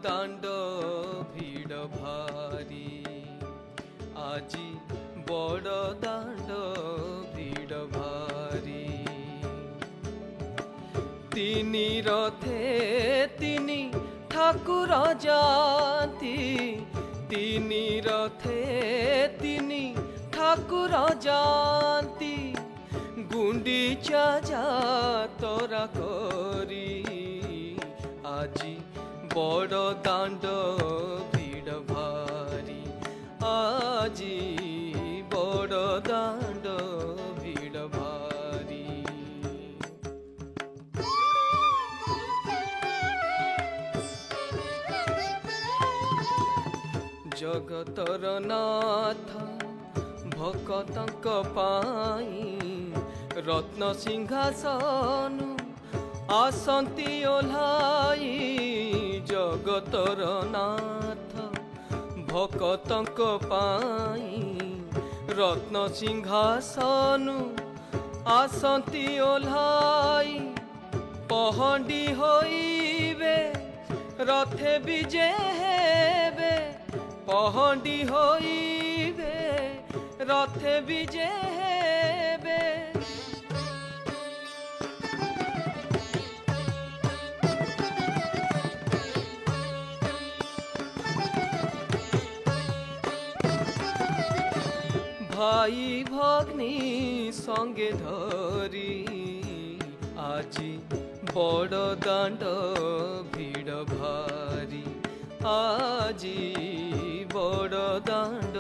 दांड भिड़ भारी आजी बड़ दांड भिड़ भारी तिनी रथे तिनी ठाकुर जाती तिनी रथे तिनी ठाकुर जाती गुंडीचा जातरा करी आजी बड़ दांड भिड़ भारी आजी बड़ दांड भिड़ भारी जगतर नाथ भक्तंक पाई रत्न सिंहासन आसंती ओह्लाई जगतर नाथ भक्तंक पाई रत्न सिंहासन आसंती ओह्लाई पहंडी होइबे रथे विजय हेबे पहंडी होइबे रथे विजय हेबे भाई भग्नी संगे धरी आजी बड़ दांड भिड़ भारी आजी बड़ दांड